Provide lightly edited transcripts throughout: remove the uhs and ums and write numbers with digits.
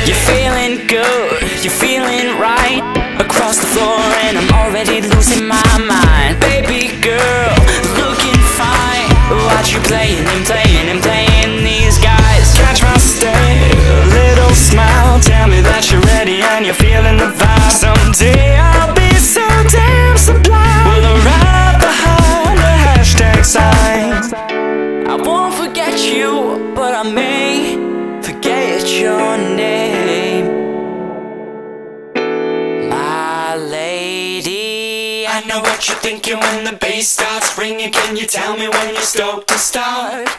You're feeling good, you're feeling right. Across the floor and I'm already losing my mind. Baby girl, looking fine. Watch you playing and playing and playing these guys. Catch my stare, a little smile. Tell me that you're ready and you're feeling the vibe. Someday I'll be so damn sublime. We'll arrive behind the hashtag sign. I won't forget you, but I may forget your name, my lady. I know what you're thinking when the bass starts ringing. Can you tell me when you're stoked to start?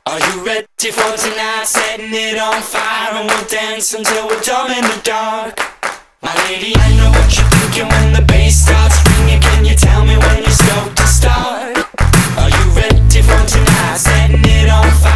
Are you ready for tonight? Setting it on fire and we'll dance until we're dumb in the dark. My lady, I know what you're thinking when the bass starts ringing. Can you tell me when you're stoked to start? Are you ready for tonight? Setting it on fire.